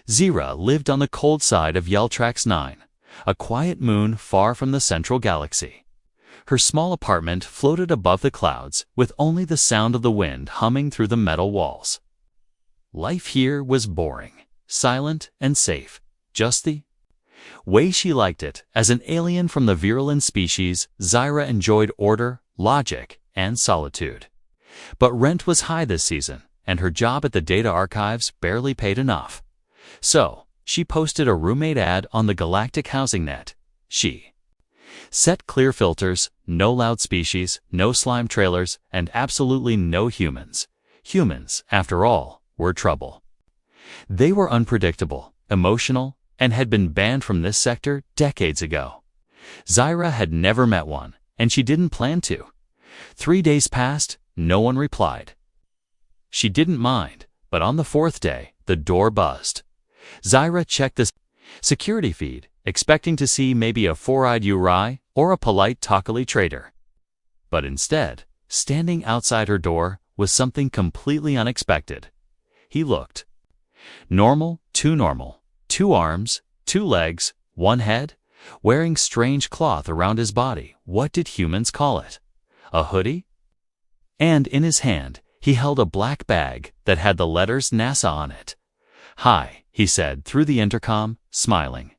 Zira lived on the cold side of Yeltrax 9, a quiet moon far from the central galaxy. Her small apartment floated above the clouds with only the sound of the wind humming through the metal walls. Life here was boring, silent, and safe, just the way she liked it. As an alien from the virulent species, Zira enjoyed order, logic, and solitude. But rent was high this season, and her job at the data archives barely paid enough. So, she posted a roommate ad on the Galactic housing net. She set clear filters, no loud species, no slime trailers, and absolutely no humans. Humans, after all, were trouble. They were unpredictable, emotional, and had been banned from this sector decades ago. Zira had never met one, and she didn't plan to. 3 days passed, no one replied. She didn't mind, but on the 4th day, the door buzzed. Zira checked the security feed, expecting to see maybe a 4-eyed Uri or a polite Takali trader. But instead, standing outside her door was something completely unexpected. He looked normal, too normal. 2 arms, 2 legs, 1 head, wearing strange cloth around his body. What did humans call it? A hoodie? And in his hand, he held a black bag that had the letters NASA on it. "Hi," he said through the intercom, smiling.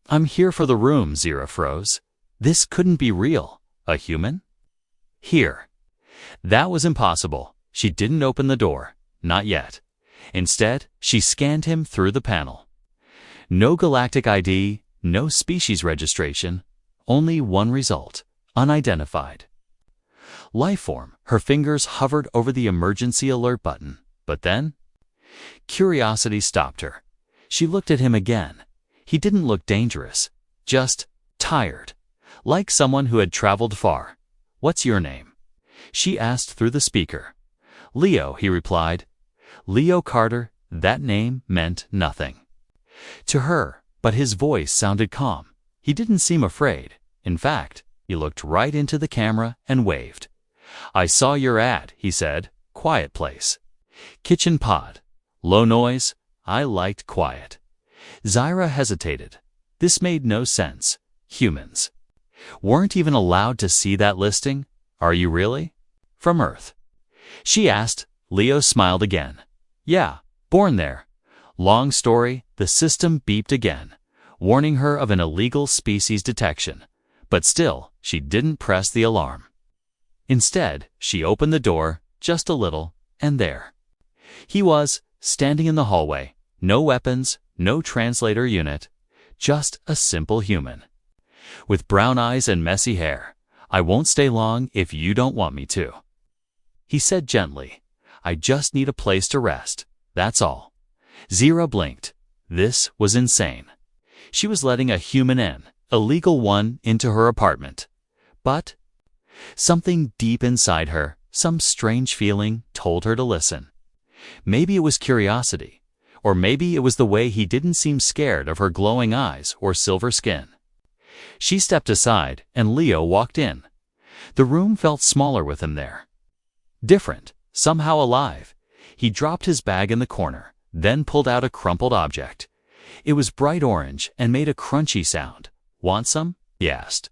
"I'm here for the room." Zira froze. This couldn't be real. A human? Here. That was impossible. She didn't open the door. Not yet. Instead, she scanned him through the panel. No galactic ID, no species registration, only one result: unidentified. Lifeform. Her fingers hovered over the emergency alert button, but then curiosity stopped her. She looked at him again. He didn't look dangerous, just tired, like someone who had traveled far. "What's your name?" she asked through the speaker. "Leo," he replied. Leo Carter. That name meant nothing to her, but his voice sounded calm. He didn't seem afraid. In fact, he looked right into the camera and waved. "I saw your ad," he said. "Quiet place. Kitchen pod. Low noise. I liked quiet." Zira hesitated. This made no sense. Humans weren't even allowed to see that listing. "Are you really from Earth?" she asked. Leo smiled again. "Yeah, born there." Long story. The system beeped again, warning her of an illegal species detection. But still, she didn't press the alarm. Instead, she opened the door, just a little, and there he was, standing in the hallway. No weapons, no translator unit, just a simple human. With brown eyes and messy hair. "I won't stay long if you don't want me to," he said gently. "I just need a place to rest, that's all." Zira blinked. This was insane. She was letting a human in, a legal one, into her apartment. But something deep inside her, some strange feeling, told her to listen. Maybe it was curiosity, or maybe it was the way he didn't seem scared of her glowing eyes or silver skin. She stepped aside, and Leo walked in. The room felt smaller with him there. Different, somehow alive. He dropped his bag in the corner, then pulled out a crumpled object. It was bright orange and made a crunchy sound. "Want some?" he asked.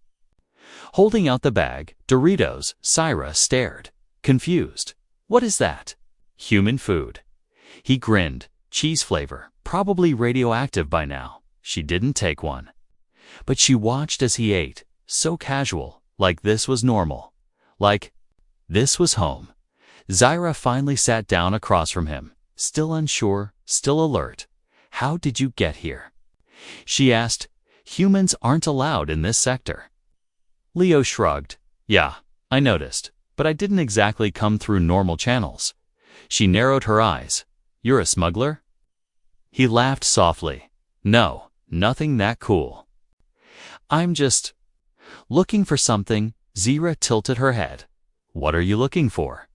Holding out the bag, Doritos, Zira stared, confused. "What is that?" "Human food." He grinned. "Cheese flavor, probably radioactive by now." She didn't take one. But she watched as he ate, so casual, like this was normal. Like this was home. Zira finally sat down across from him, still unsure, still alert. "How did you get here?" she asked. "Humans aren't allowed in this sector." Leo shrugged. "Yeah, I noticed, but I didn't exactly come through normal channels." She narrowed her eyes. "You're a smuggler?" He laughed softly. "No, nothing that cool. I'm just looking for something." Zira tilted her head. "What are you looking for?"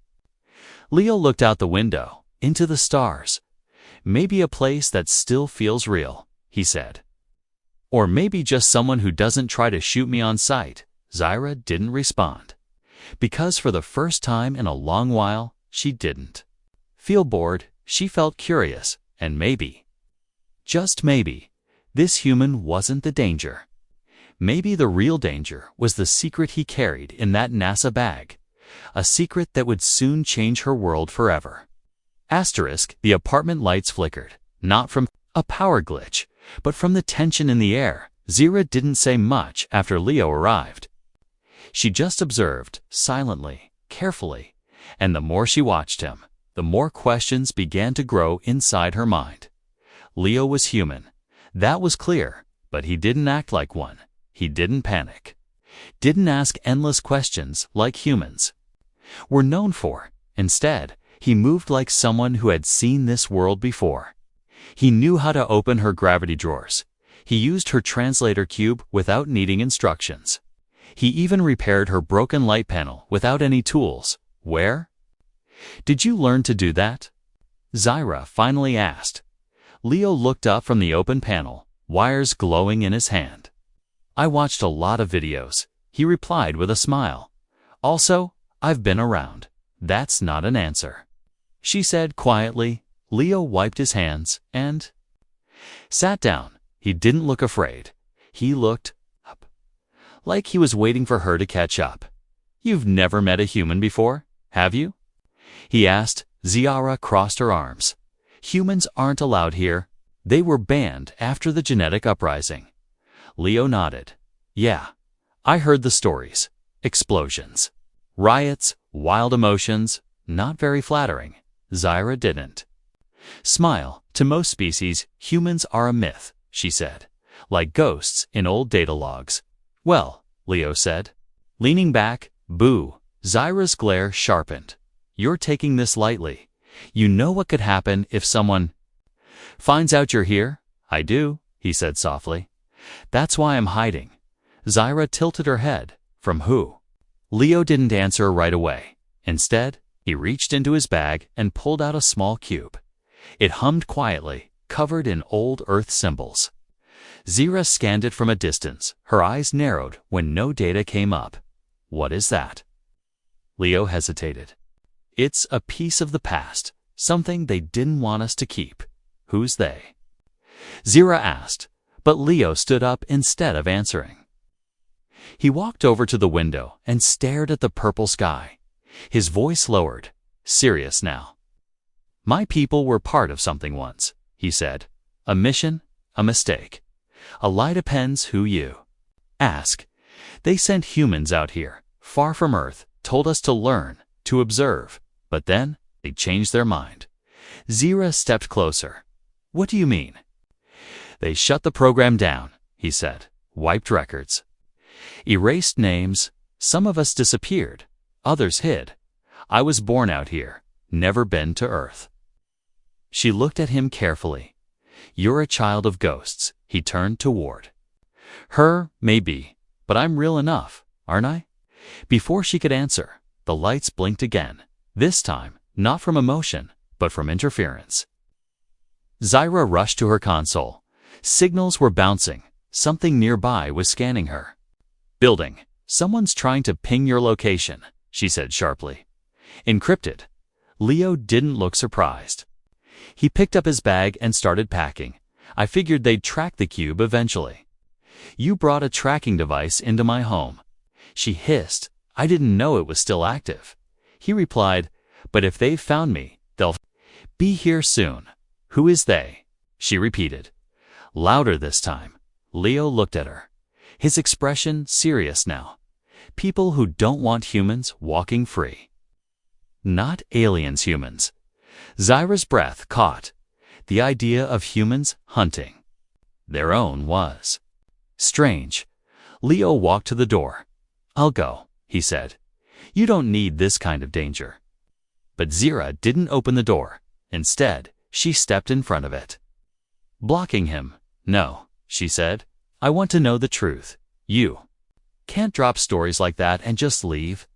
Leo looked out the window, into the stars. "Maybe a place that still feels real," he said. "Or maybe just someone who doesn't try to shoot me on sight." Zira didn't respond. Because for the first time in a long while, she didn't feel bored. She felt curious, and maybe just maybe, this human wasn't the danger. Maybe the real danger was the secret he carried in that NASA bag, a secret that would soon change her world forever. Asterisk, the apartment lights flickered, not from a power glitch, but from the tension in the air. Zira didn't say much after Leo arrived. She just observed, silently, carefully, and the more she watched him, the more questions began to grow inside her mind. Leo was human, that was clear, but he didn't act like one. He didn't panic. Didn't ask endless questions like humans were known for. Instead, he moved like someone who had seen this world before. He knew how to open her gravity drawers. He used her translator cube without needing instructions. He even repaired her broken light panel without any tools. Where did you learn to do that? Zira finally asked. Leo looked up from the open panel, wires glowing in his hand. I watched a lot of videos, he replied with a smile. Also, I've been around. That's not an answer, she said quietly. Leo wiped his hands and sat down. He didn't look afraid. He looked up, like he was waiting for her to catch up. You've never met a human before, have you? He asked. Zira crossed her arms. Humans aren't allowed here. They were banned after the genetic uprising. Leo nodded. Yeah, I heard the stories. Explosions, riots, wild emotions. Not very flattering. Zira didn't smile. To most species, humans are a myth, she said, like ghosts in old data logs. Well, Leo said, leaning back. Boo. Zira's glare sharpened. You're taking this lightly. You know what could happen if someone finds out you're here? I do, he said softly. That's why I'm hiding. Zira tilted her head. From who? Leo didn't answer right away. Instead, he reached into his bag and pulled out a small cube. It hummed quietly, covered in old Earth symbols. Zira scanned it from a distance. Her eyes narrowed when no data came up. What is that? Leo hesitated. It's a piece of the past, something they didn't want us to keep. Who's they? Zira asked, but Leo stood up instead of answering. He walked over to the window and stared at the purple sky. His voice lowered, serious now. My people were part of something once, he said. A mission, a mistake. A lie depends who you ask. They sent humans out here, far from Earth, told us to learn, to observe, but then they changed their mind. Zira stepped closer. What do you mean? They shut the program down, he said, wiped records, erased names. Some of us disappeared, others hid. I was born out here, never been to Earth. She looked at him carefully. You're a child of ghosts, he turned toward her. Maybe, but I'm real enough, aren't I? Before she could answer, the lights blinked again, this time not from emotion, but from interference. Zira rushed to her console. Signals were bouncing. Something nearby was scanning her. Building. Someone's trying to ping your location, she said sharply. Encrypted. Leo didn't look surprised. He picked up his bag and started packing. I figured they'd track the cube eventually. You brought a tracking device into my home. She hissed. I didn't know it was still active. He replied, but if they've found me, they'll be here soon. Who is they? She repeated. Louder this time. Leo looked at her. His expression serious now. People who don't want humans walking free. Not aliens humans. Zira's breath caught. The idea of humans hunting their own was strange. Leo walked to the door. I'll go, he said. You don't need this kind of danger. But Zira didn't open the door. Instead, she stepped in front of it. Blocking him. No, she said. I want to know the truth. You can't drop stories like that and just leave.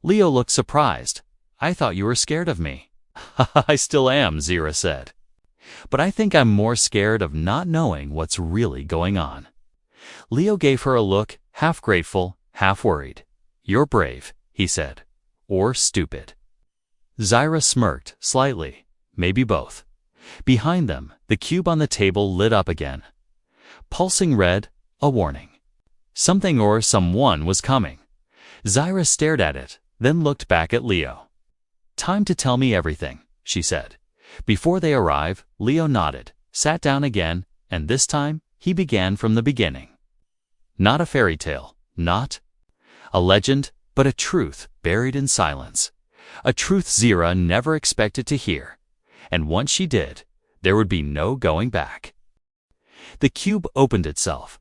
Leo looked surprised. I thought you were scared of me. I still am, Zira said. But I think I'm more scared of not knowing what's really going on. Leo gave her a look, half grateful, half worried. You're brave, he said. Or stupid. Zira smirked, slightly. Maybe both. Behind them, the cube on the table lit up again. Pulsing red, a warning. Something or someone was coming. Zyra stared at it, then looked back at Leo. "Time to tell me everything," she said. Before they arrive, Leo nodded, sat down again, and this time, he began from the beginning. Not a fairy tale, not a legend, but a truth buried in silence. A truth Zyra never expected to hear. And once she did, there would be no going back. The cube opened itself.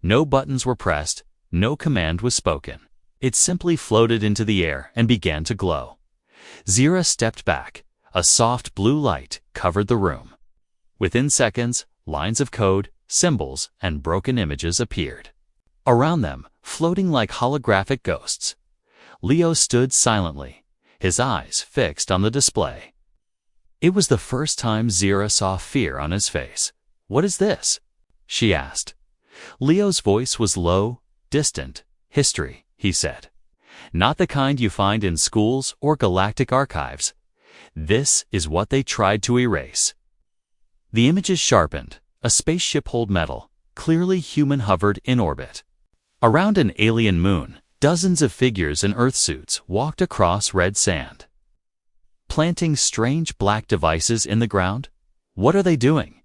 No buttons were pressed, no command was spoken. It simply floated into the air and began to glow. Zyra stepped back. A soft blue light covered the room. Within seconds, lines of code, symbols, and broken images appeared. Around them, floating like holographic ghosts. Leo stood silently, his eyes fixed on the display. It was the first time Zyra saw fear on his face. "What is this?" she asked. Leo's voice was low, distant. "History," he said. "Not the kind you find in schools or galactic archives. This is what they tried to erase." The images sharpened. A spaceship hold metal, clearly human, hovered in orbit. Around an alien moon, dozens of figures in Earth suits walked across red sand. Planting strange black devices in the ground? "What are they doing?"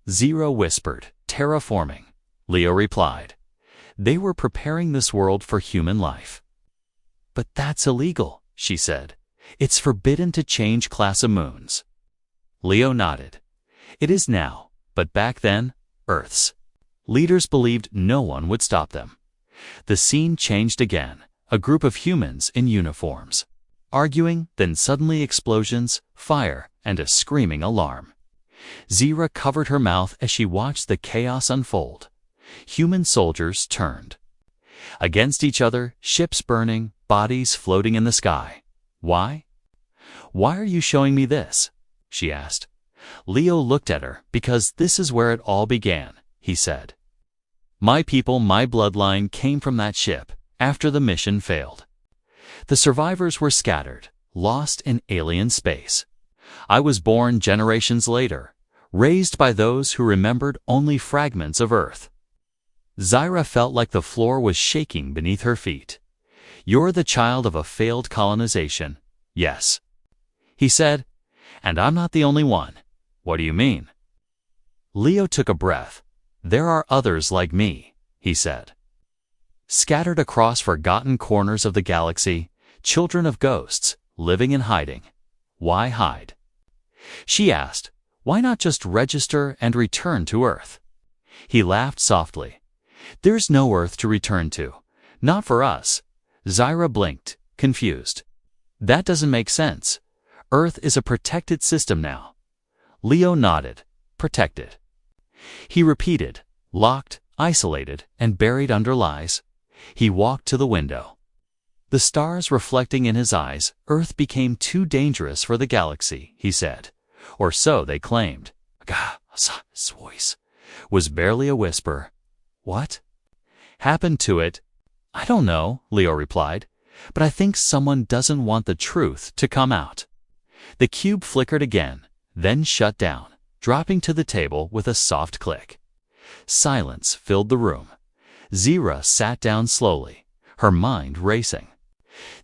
Zyra whispered. "Terraforming," Leo replied. "They were preparing this world for human life." "But that's illegal," she said. "It's forbidden to change class of moons." Leo nodded. "It is now, but back then, Earth's leaders believed no one would stop them." The scene changed again. A group of humans in uniforms, arguing, then suddenly explosions, fire, and a screaming alarm. Zyra covered her mouth as she watched the chaos unfold. Human soldiers turned against each other, ships burning, bodies floating in the sky. "Why? Why are you showing me this?" she asked. Leo looked at her. "Because this is where it all began," he said. "My people, my bloodline came from that ship after the mission failed. The survivors were scattered, lost in alien space. I was born generations later, raised by those who remembered only fragments of Earth." Zyra felt like the floor was shaking beneath her feet. "You're the child of a failed colonization." "Yes," he said. "And I'm not the only one." "What do you mean?" Leo took a breath. "There are others like me," he said. "Scattered across forgotten corners of the galaxy, children of ghosts, living in hiding." "Why hide?" she asked. "Why not just register and return to Earth?" He laughed softly. "There's no Earth to return to. Not for us." Zyra blinked, confused. "That doesn't make sense. Earth is a protected system now." Leo nodded. "Protected." He repeated, "Locked, isolated, and buried under lies." He walked to the window. The stars reflecting in his eyes, Earth became too dangerous for the galaxy, he said. Or so they claimed. His voice was barely a whisper. "What happened to it?" "I don't know," Leo replied, "but I think someone doesn't want the truth to come out." The cube flickered again, then shut down, dropping to the table with a soft click. Silence filled the room. Zyra sat down slowly, her mind racing.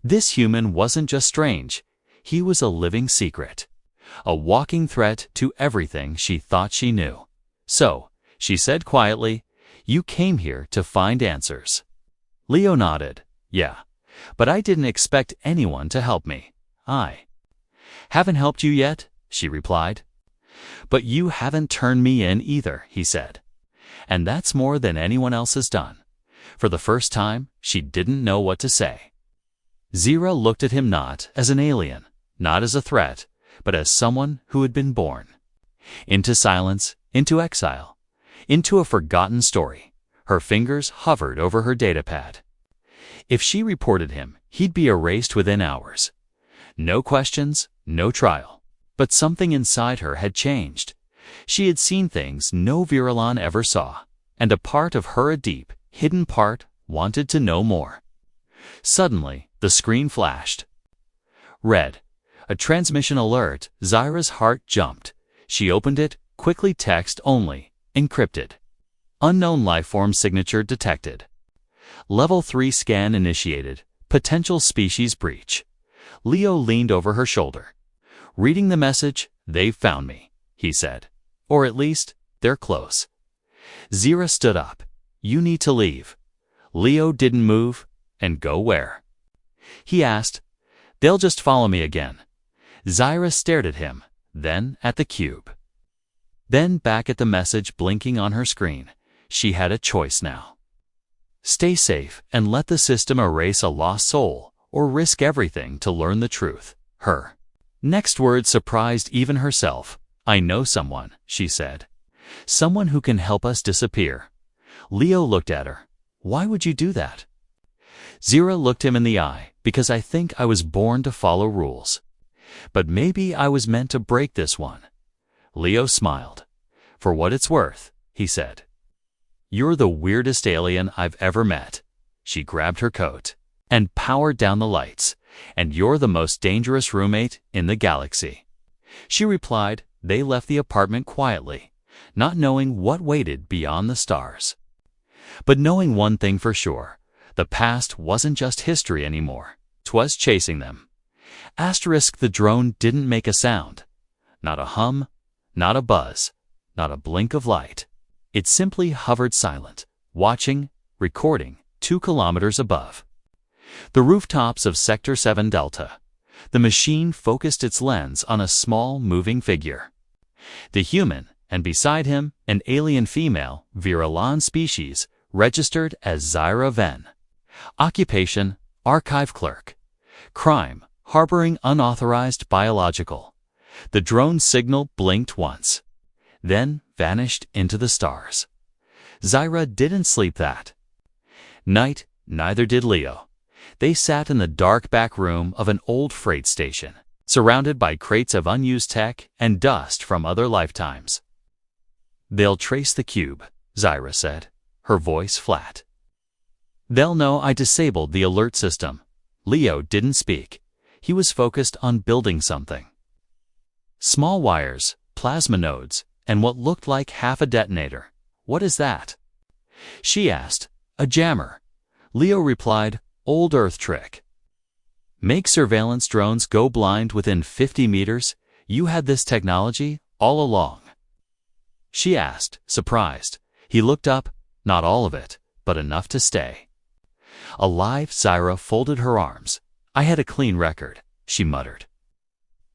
This human wasn't just strange, he was a living secret, a walking threat to everything she thought she knew. "So," she said quietly, "you came here to find answers." Leo nodded. "Yeah, but I didn't expect anyone to help me." "I haven't helped you yet," she replied. "But you haven't turned me in either," he said. "And that's more than anyone else has done." For the first time, she didn't know what to say. Zyra looked at him not as an alien, not as a threat, but as someone who had been born. Into silence, into exile, into a forgotten story. Her fingers hovered over her datapad. If she reported him, he'd be erased within hours. No questions, no trial. But something inside her had changed. She had seen things no Virulon ever saw, and a part of her, a deep, hidden part, wanted to know more. Suddenly, the screen flashed. Red. A transmission alert. Zyra's heart jumped. She opened it, quickly text only, encrypted. Unknown lifeform signature detected. Level 3 scan initiated, potential species breach. Leo leaned over her shoulder. Reading the message, "They've found me," he said. "Or at least, they're close." Zira stood up. "You need to leave." Leo didn't move. "And go where?" He asked. "They'll just follow me again." Zira stared at him, then at the cube. Then back at the message blinking on her screen. She had a choice now. Stay safe and let the system erase a lost soul, or risk everything to learn the truth. Her next word surprised even herself. "I know someone," she said. "Someone who can help us disappear." Leo looked at her. "Why would you do that?" Zira looked him in the eye. "Because I think I was born to follow rules. But maybe I was meant to break this one." Leo smiled. "For what it's worth," he said. "You're the weirdest alien I've ever met." She grabbed her coat and powered down the lights. "And you're the most dangerous roommate in the galaxy." She replied. They left the apartment quietly, not knowing what waited beyond the stars. But knowing one thing for sure, the past wasn't just history anymore. 'Twas chasing them. Asterisk, the drone didn't make a sound. Not a hum, not a buzz, not a blink of light. It simply hovered silent, watching, recording, 2 kilometers above. The rooftops of Sector 7 Delta. The machine focused its lens on a small, moving figure. The human, and beside him, an alien female, Virilan species, registered as Zira Ven. Occupation, archive clerk. Crime, harboring unauthorized biological. The drone signal blinked once, then vanished into the stars. Zira didn't sleep that night, neither did Leo. They sat in the dark back room of an old freight station, surrounded by crates of unused tech and dust from other lifetimes. "They'll trace the cube," Zira said, her voice flat. "They'll know I disabled the alert system." Leo didn't speak. He was focused on building something. Small wires, plasma nodes, and what looked like half a detonator. "What is that?" she asked. "A jammer." Leo replied. "Old Earth trick. Make surveillance drones go blind within 50 meters. You had this technology all along?" she asked, surprised. He looked up. "Not all of it, but enough to stay." Alive, Zira folded her arms. "I had a clean record," she muttered.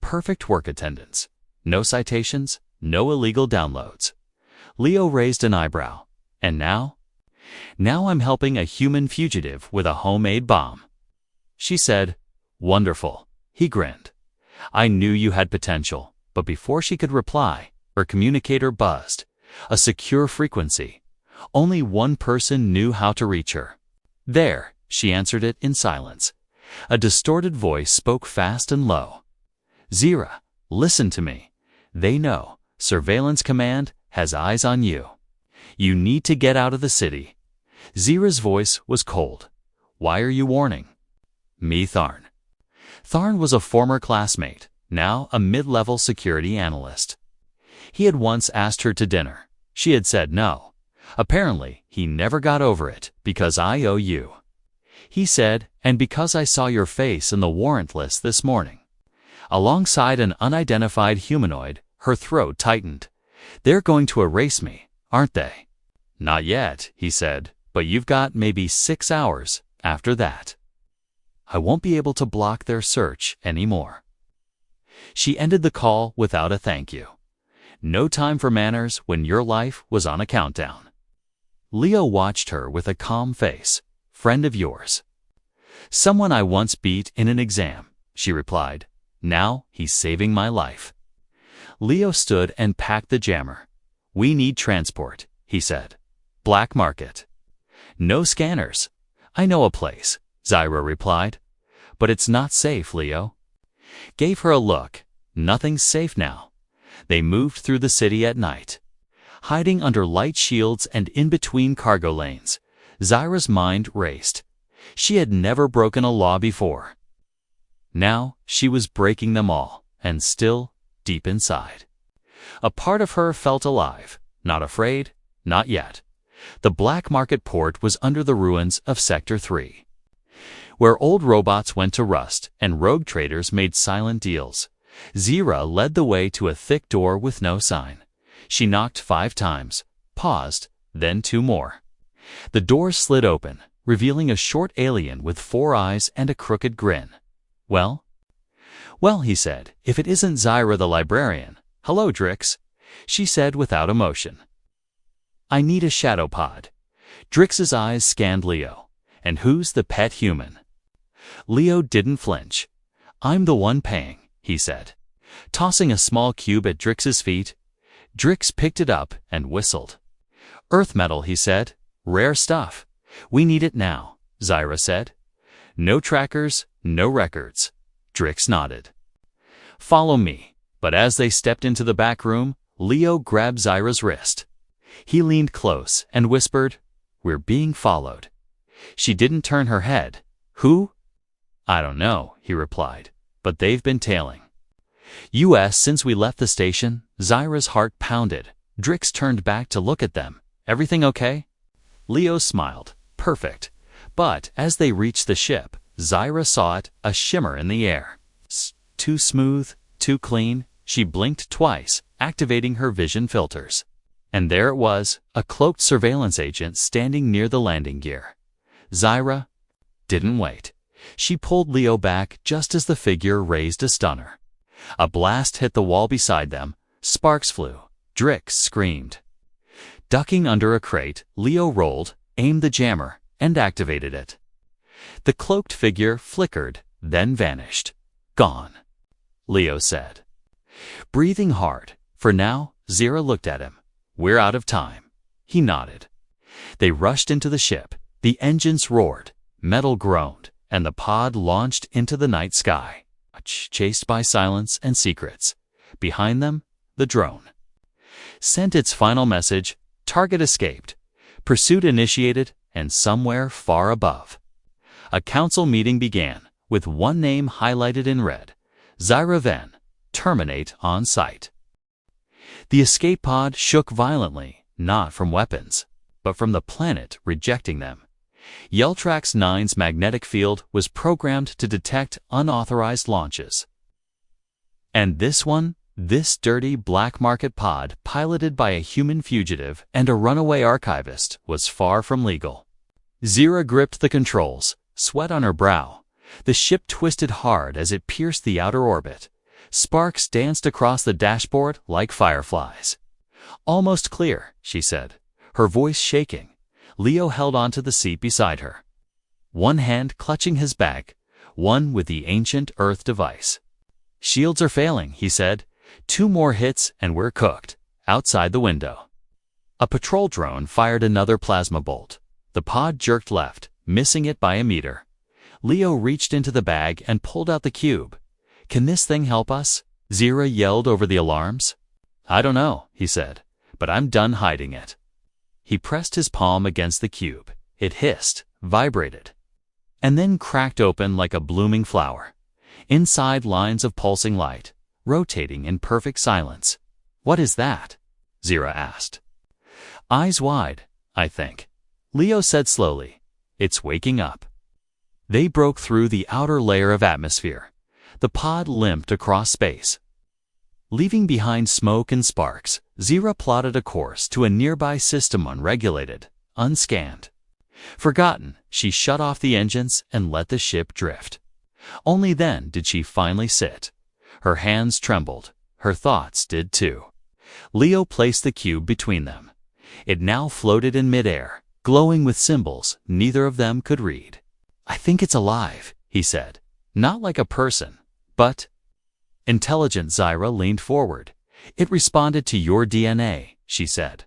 "Perfect work attendance. No citations, no illegal downloads." Leo raised an eyebrow. "And now?" "Now I'm helping a human fugitive with a homemade bomb." She said. "Wonderful." He grinned. "I knew you had potential." But before she could reply, her communicator buzzed. A secure frequency. Only one person knew how to reach her. "There," she answered it in silence. A distorted voice spoke fast and low. "Zira, listen to me. They know. Surveillance Command has eyes on you. You need to get out of the city." Zira's voice was cold. "Why are you warning?" "Me, Tharn." Tharn was a former classmate, now a mid-level security analyst. He had once asked her to dinner. She had said no. Apparently, he never got over it. "Because I owe you," he said, "and because I saw your face in the warrant list this morning." Alongside an unidentified humanoid, her throat tightened. "They're going to erase me, aren't they?" "Not yet," he said, "but you've got maybe 6 hours after that. I won't be able to block their search anymore." She ended the call without a thank you. No time for manners when your life was on a countdown. Leo watched her with a calm face. "Friend of yours." "Someone I once beat in an exam," she replied. "Now he's saving my life." Leo stood and packed the jammer. "We need transport," he said. "Black market." "No scanners." "I know a place," Zira replied. "But it's not safe, Leo." Gave her a look. Nothing's safe now. They moved through the city at night, hiding under light shields and in between cargo lanes. Zira's mind raced. She had never broken a law before. Now she was breaking them all, and still deep inside. A part of her felt alive, not afraid, not yet. The black market port was under the ruins of Sector 3, where old robots went to rust and rogue traders made silent deals. Zira led the way to a thick door with no sign. She knocked 5 times, paused, then 2 more. The door slid open, revealing a short alien with 4 eyes and a crooked grin. "Well?" "Well," he said, "if it isn't Zyra the librarian. Hello, Drix," she said without emotion. "I need a shadow pod." Drix's eyes scanned Leo. "And who's the pet human?" Leo didn't flinch. "I'm the one paying," he said, tossing a small cube at Drix's feet. Drix picked it up and whistled. "Earth metal," he said. "Rare stuff. We need it now," Zyra said. "No trackers, no records." Drix nodded. "Follow me." But as they stepped into the back room, Leo grabbed Zyra's wrist. He leaned close and whispered, "We're being followed." She didn't turn her head. "Who?" "I don't know," he replied, "but they've been tailing us since we left the station." Zyra's heart pounded. Drix turned back to look at them. "Everything okay?" Leo smiled. "Perfect." But as they reached the ship, Zyra saw it, a shimmer in the air. Too smooth, too clean. She blinked twice, activating her vision filters. And there it was, a cloaked surveillance agent standing near the landing gear. Zyra didn't wait. She pulled Leo back just as the figure raised a stunner. A blast hit the wall beside them. Sparks flew. Drix screamed. Ducking under a crate, Leo rolled, aimed the jammer, and activated it. The cloaked figure flickered, then vanished. "Gone," Leo said, breathing hard. "For now." Zyra looked at him. "We're out of time." He nodded. They rushed into the ship. The engines roared, metal groaned, and the pod launched into the night sky, chased by silence and secrets. Behind them, the drone sent its final message. Target escaped. Pursuit initiated, and somewhere far above, a council meeting began, with one name highlighted in red: Zyra Ven. Terminate on sight. The escape pod shook violently, not from weapons, but from the planet rejecting them. Yeltrax 9's magnetic field was programmed to detect unauthorized launches. And this dirty black market pod, piloted by a human fugitive and a runaway archivist, was far from legal. Zyra gripped the controls, sweat on her brow. The ship twisted hard as it pierced the outer orbit. Sparks danced across the dashboard like fireflies. "Almost clear," she said, her voice shaking. Leo held onto the seat beside her, one hand clutching his bag, one with the ancient Earth device. "Shields are failing," he said. "2 more hits and we're cooked." Outside the window, a patrol drone fired another plasma bolt. The pod jerked left, missing it by a meter. Leo reached into the bag and pulled out the cube. "Can this thing help us?" Zyra yelled over the alarms. "I don't know," he said, "but I'm done hiding it." He pressed his palm against the cube. It hissed, vibrated, and then cracked open like a blooming flower. Inside, lines of pulsing light, rotating in perfect silence. "What is that?" Zyra asked. "Eyes wide, I think," Leo said slowly. "It's waking up." They broke through the outer layer of atmosphere. The pod limped across space, leaving behind smoke and sparks. Zyra plotted a course to a nearby system, unregulated, unscanned. Forgotten, she shut off the engines and let the ship drift. Only then did she finally sit. Her hands trembled. Her thoughts did too. Leo placed the cube between them. It now floated in midair, glowing with symbols neither of them could read. "I think it's alive," he said. "Not like a person, but intelligent." Zyra leaned forward. "It responded to your DNA," she said.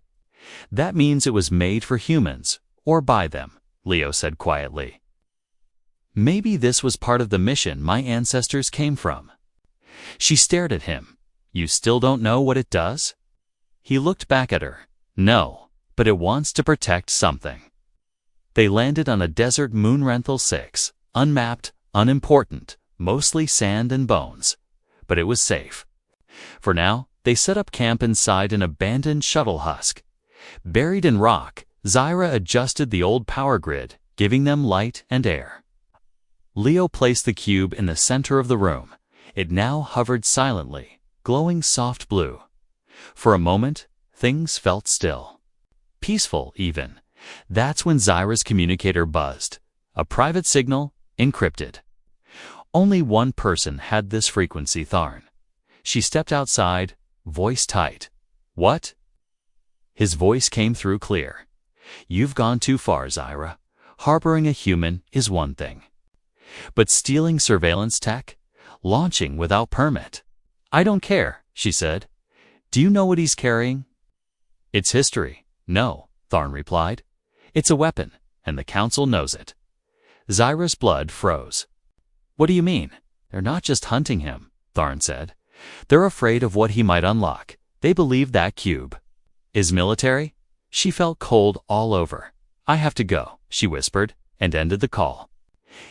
"That means it was made for humans, or by them," Leo said quietly. "Maybe this was part of the mission my ancestors came from." She stared at him. "You still don't know what it does?" He looked back at her. "No, but it wants to protect something." They landed on a desert moon, Renthal 6, unmapped, unimportant, mostly sand and bones. But it was safe. For now, They set up camp inside an abandoned shuttle husk. Buried in rock, Zyra adjusted the old power grid, giving them light and air. Leo placed the cube in the center of the room. It now hovered silently, glowing soft blue. For a moment, things felt still. Peaceful, even. That's when Zyra's communicator buzzed. A private signal, encrypted. Only one person had this frequency, Tharn. She stepped outside, voice tight. "What?" His voice came through clear. "You've gone too far, Zyra. Harboring a human is one thing. But stealing surveillance tech? Launching without permit? I don't care," she said. "Do you know what he's carrying?" "It's history." "No," Tharn replied. "It's a weapon, and the Council knows it." Zyra's blood froze. "What do you mean?" "They're not just hunting him," Tharn said. "They're afraid of what he might unlock. They believe that cube is military." She felt cold all over. "I have to go," she whispered, and ended the call.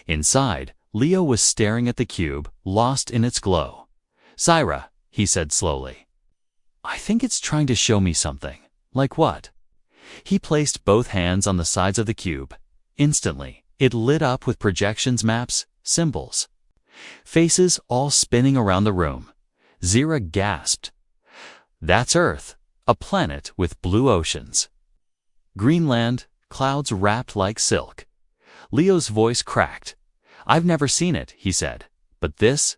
Inside, Leo was staring at the cube, lost in its glow. "Zyra," he said slowly. "I think it's trying to show me something." "Like what?" He placed both hands on the sides of the cube. Instantly, it lit up with projections, maps, symbols. Faces all spinning around the room. Zyra gasped. "That's Earth, a planet with blue oceans. Greenland, clouds wrapped like silk." Leo's voice cracked. "I've never seen it," he said. "But this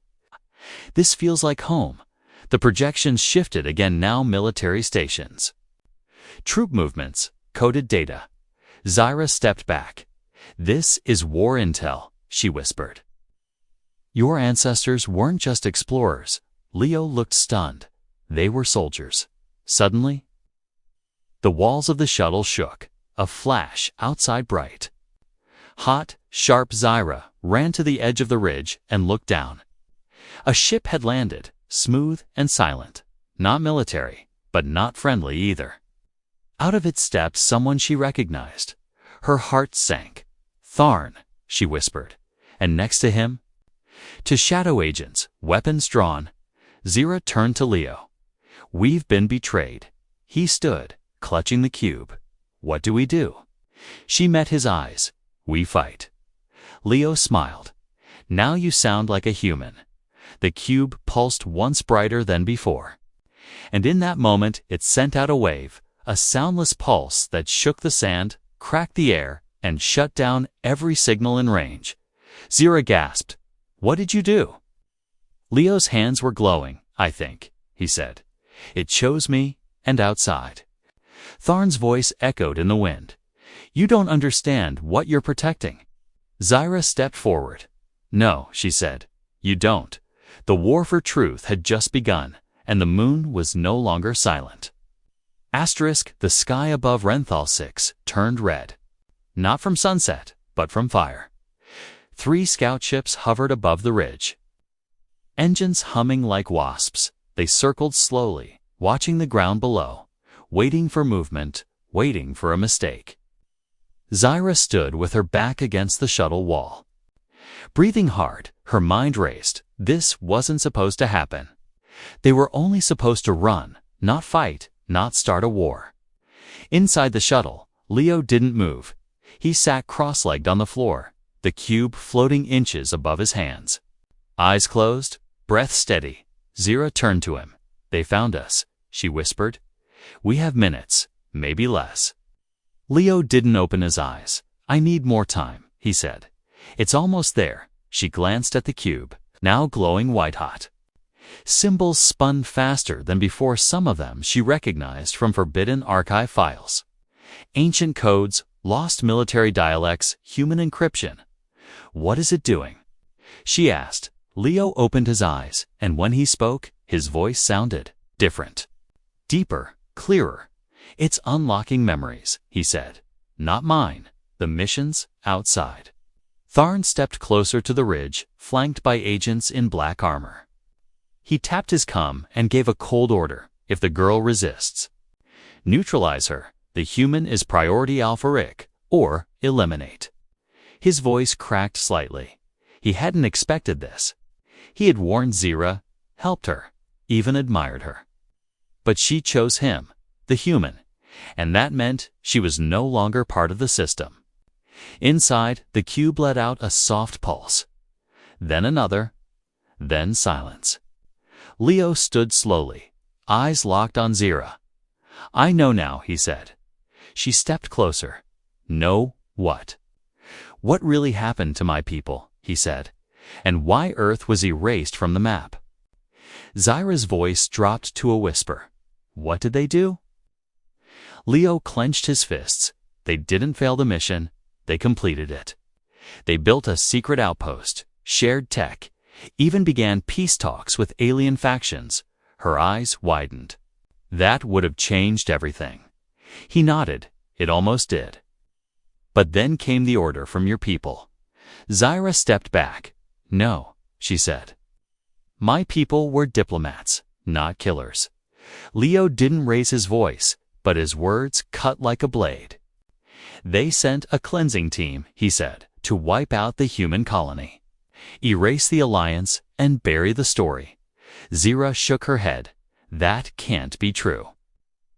feels like home." The projections shifted again, now military stations. Troop movements, coded data. Zyra stepped back. "This is war intel," she whispered. "Your ancestors weren't just explorers." Leo looked stunned. "They were soldiers." Suddenly, the walls of the shuttle shook. A flash outside bright. Hot, sharp, Zyra ran to the edge of the ridge and looked down. A ship had landed, smooth and silent. Not military, but not friendly either. Out of it stepped someone she recognized. Her heart sank. "Tharn," she whispered. "And next to him?" To shadow agents, weapons drawn. Zyra turned to Leo. "We've been betrayed." He stood, clutching the cube. "What do we do?" She met his eyes. "We fight." Leo smiled. "Now you sound like a human." The cube pulsed once brighter than before. And in that moment it sent out a wave, a soundless pulse that shook the sand, cracked the air, and shut down every signal in range. Zyra gasped. "What did you do?" Leo's hands were glowing. "I think," he said. "It chose me and outside." Tharn's voice echoed in the wind. "You don't understand what you're protecting." Zyra stepped forward. "No," she said. "You don't." The war for truth had just begun, and the moon was no longer silent. The sky above Renthal 6 turned red. Not from sunset, but from fire. 3 scout ships hovered above the ridge. Engines humming like wasps, they circled slowly, watching the ground below, waiting for movement, waiting for a mistake. Zyra stood with her back against the shuttle wall. Breathing hard, her mind raced. This wasn't supposed to happen. They were only supposed to run, not fight, not start a war. Inside the shuttle, Leo didn't move. He sat cross-legged on the floor, the cube floating inches above his hands. Eyes closed, breath steady. Zyra turned to him. "They found us," she whispered. "We have minutes, maybe less." Leo didn't open his eyes. "I need more time," he said. "It's almost there." She glanced at the cube, now glowing white-hot. Symbols spun faster than before, some of them she recognized from forbidden archive files. Ancient codes, lost military dialects, human encryption. "What is it doing?" she asked. Leo opened his eyes, and when he spoke, his voice sounded different. Deeper, clearer. "It's unlocking memories," he said. "Not mine. The mission's outside." Tharn stepped closer to the ridge, flanked by agents in black armor. He tapped his comm and gave a cold order. "If the girl resists, neutralize her. The human is priority Alpha Rick, or eliminate." His voice cracked slightly. He hadn't expected this. He had warned Zyra, helped her, even admired her. But she chose him, the human, and that meant she was no longer part of the system. Inside, the cube let out a soft pulse. Then another. Then silence. Leo stood slowly, eyes locked on Zira. "I know now," he said. She stepped closer. "Know what?" "What really happened to my people," he said, "and why Earth was erased from the map." Zira's voice dropped to a whisper. "What did they do?" Leo clenched his fists. They didn't fail the mission. They completed it. They built a secret outpost, shared tech, even began peace talks with alien factions. Her eyes widened. "That would have changed everything." He nodded. "It almost did." "But then came the order from your people." Zira stepped back. "No," she said. "My people were diplomats, not killers." Leo didn't raise his voice, but his words cut like a blade. "They sent a cleansing team," he said, "to wipe out the human colony. Erase the alliance and bury the story." Zira shook her head. "That can't be true."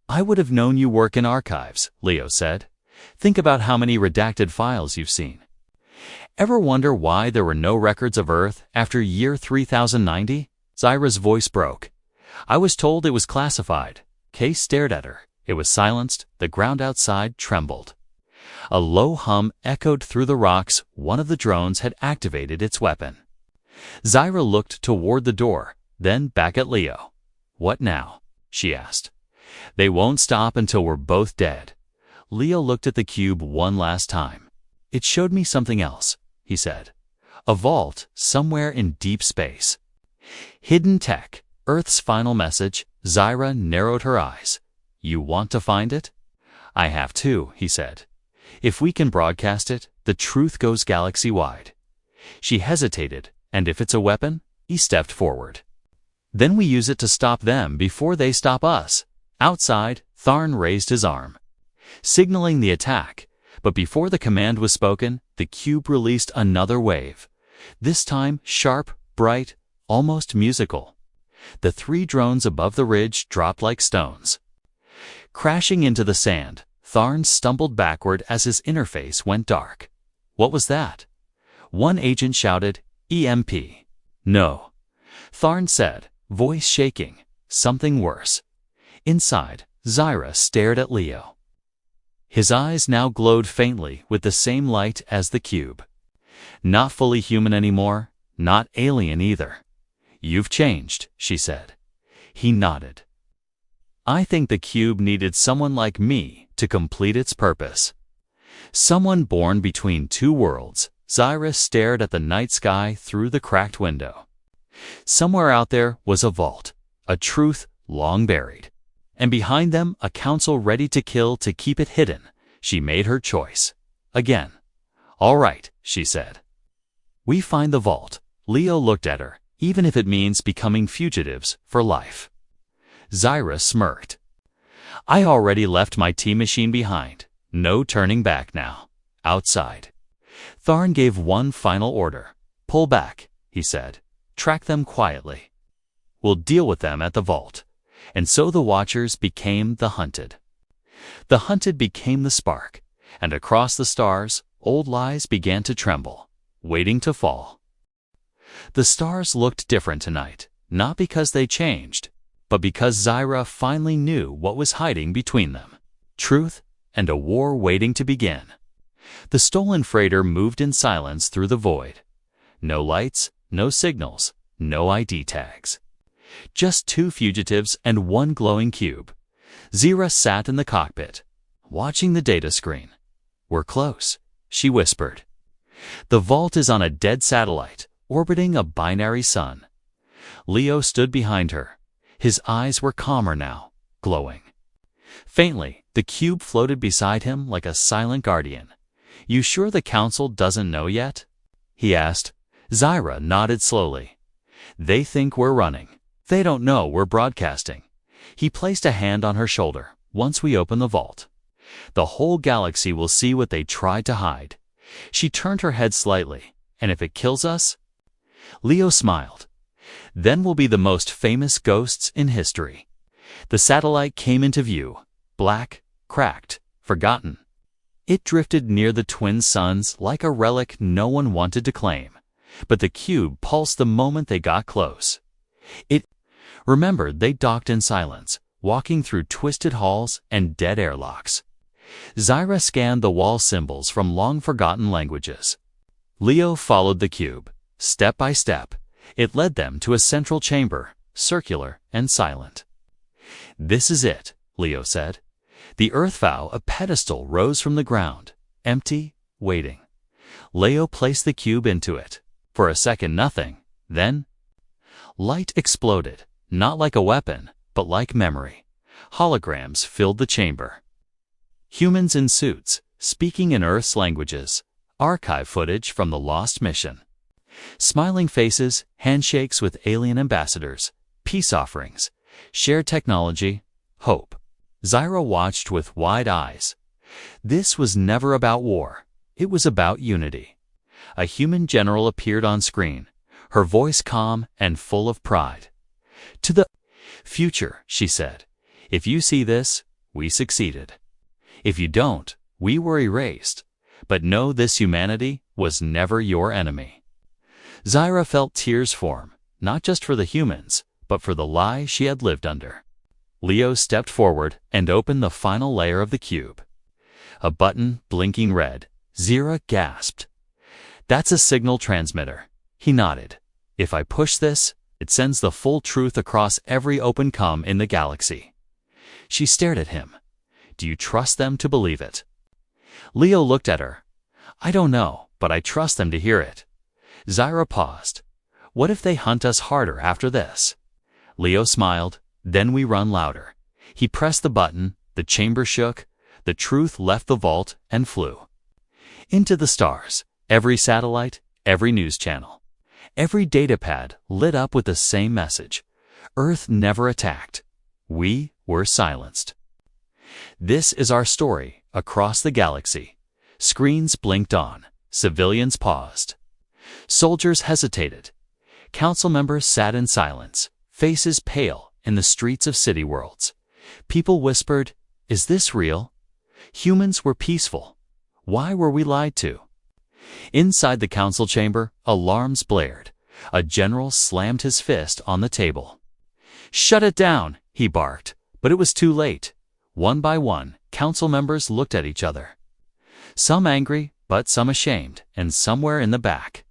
"I would have known you work in archives," Leo said. "Think about how many redacted files you've seen. Ever wonder why there were no records of Earth after year 3090? Zira's voice broke. "I was told it was classified." Case stared at her. It was silenced. The ground outside trembled. A low hum echoed through the rocks. One of the drones had activated its weapon. Zira looked toward the door, then back at Leo. "What now?" she asked. "They won't stop until we're both dead." Leo looked at the cube one last time. "It showed me something else," he said. "A vault somewhere in deep space. Hidden tech, Earth's final message." Zira narrowed her eyes. "You want to find it?" "I have too," he said. "If we can broadcast it, the truth goes galaxy-wide." She hesitated, "And if it's a weapon?" He stepped forward. "Then we use it to stop them before they stop us." Outside, Tharn raised his arm, signaling the attack, but before the command was spoken, the cube released another wave. This time sharp, bright, almost musical. The 3 drones above the ridge dropped like stones. Crashing into the sand, Tharn stumbled backward as his interface went dark. "What was that?" One agent shouted, "EMP." "No," Tharn said, voice shaking. "Something worse." Inside, Zira stared at Leo. His eyes now glowed faintly with the same light as the cube. "Not fully human anymore, not alien either." "You've changed," she said. He nodded. "I think the cube needed someone like me to complete its purpose. Someone born between 2 worlds." Zira stared at the night sky through the cracked window. Somewhere out there was a vault, a truth long buried. And behind them, a council ready to kill to keep it hidden. She made her choice. Again. "All right," she said. "We find the vault." Leo looked at her, "even if it means becoming fugitives for life." Zira smirked. "I already left my T-machine behind. No turning back now." Outside, Tharn gave one final order. "Pull back," he said. "Track them quietly. We'll deal with them at the vault." And so the Watchers became the hunted. The hunted became the spark, and across the stars, old lies began to tremble, waiting to fall. The stars looked different tonight, not because they changed, but because Zira finally knew what was hiding between them. Truth and a war waiting to begin. The stolen freighter moved in silence through the void. No lights, no signals, no ID tags. Just 2 fugitives and 1 glowing cube. Zira sat in the cockpit, watching the data screen. "We're close," she whispered. "The vault is on a dead satellite, orbiting a binary sun." Leo stood behind her. His eyes were calmer now, glowing. Faintly, the cube floated beside him like a silent guardian. "You sure the council doesn't know yet?" he asked. Zira nodded slowly. "They think we're running. They don't know we're broadcasting." He placed a hand on her shoulder. "Once we open the vault, the whole galaxy will see what they tried to hide." She turned her head slightly. "And if it kills us?" Leo smiled. "Then we'll be the most famous ghosts in history." The satellite came into view, black, cracked, forgotten. It drifted near the twin suns like a relic no one wanted to claim, but the cube pulsed the moment they got close. It remembered they docked in silence, walking through twisted halls and dead airlocks. Zyra scanned the wall symbols from long-forgotten languages. Leo followed the cube. Step by step, it led them to a central chamber, circular and silent. "This is it," Leo said. The earth vow, a pedestal, rose from the ground, empty, waiting. Leo placed the cube into it. For a second, nothing. Then, light exploded, not like a weapon, but like memory. Holograms filled the chamber. Humans in suits, speaking in Earth's languages, archive footage from the lost mission. Smiling faces, handshakes with alien ambassadors, peace offerings, shared technology, hope. Zyra watched with wide eyes. This was never about war. It was about unity. A human general appeared on screen, her voice calm and full of pride. "To the future," she said. "If you see this, we succeeded. If you don't, we were erased. But know this: humanity was never your enemy." Zyra felt tears form, not just for the humans, but for the lie she had lived under. Leo stepped forward and opened the final layer of the cube. A button blinking red. Zyra gasped. "That's a signal transmitter." He nodded. "If I push this, it sends the full truth across every open comm in the galaxy." She stared at him. "Do you trust them to believe it?" Leo looked at her. "I don't know, but I trust them to hear it." Zyra paused. "What if they hunt us harder after this?" Leo smiled. "Then we run louder." He pressed the button, the chamber shook, the truth left the vault and flew. Into the stars, every satellite, every news channel, every datapad lit up with the same message. Earth never attacked. We were silenced. This is our story across the galaxy. Screens blinked on. Civilians paused. Soldiers hesitated. Council members sat in silence, faces pale in the streets of city worlds. People whispered, "Is this real?" Humans were peaceful. Why were we lied to? Inside the council chamber, alarms blared. A general slammed his fist on the table. "Shut it down," he barked, but it was too late. One by one, council members looked at each other. Some angry, but some ashamed, and somewhere in the back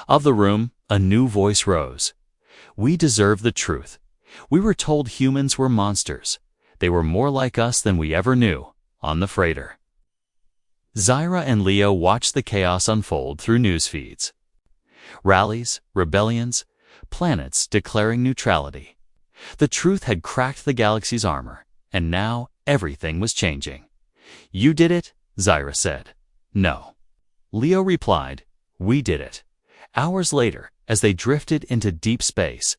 of the room, a new voice rose. "We deserve the truth. We were told humans were monsters. They were more like us than we ever knew, on the freighter." Zyra and Leo watched the chaos unfold through news feeds. Rallies, rebellions, planets declaring neutrality. The truth had cracked the galaxy's armor, and now everything was changing. "You did it," Zyra said. "No." Leo replied, "We did it." Hours later, as they drifted into deep space,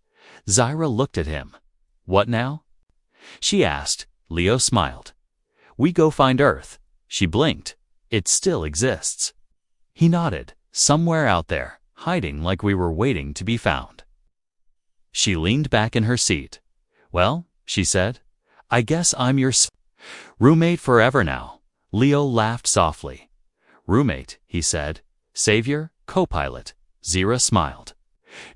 Zyra looked at him. "What now?" she asked. Leo smiled. "We go find Earth." She blinked. "It still exists." He nodded. "Somewhere out there, hiding like we were waiting to be found." She leaned back in her seat. "Well," she said, "I guess I'm your roommate forever now." Leo laughed softly. "Roommate," he said. "Savior, co-pilot." Zyra smiled.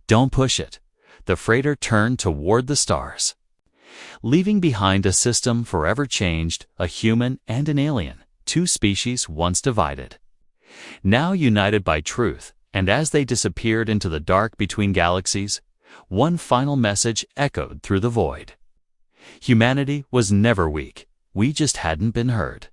"Don't push it." The freighter turned toward the stars, leaving behind a system forever changed, a human and an alien, two species once divided, now united by truth. And as they disappeared into the dark between galaxies, one final message echoed through the void. Humanity was never weak. We just hadn't been heard.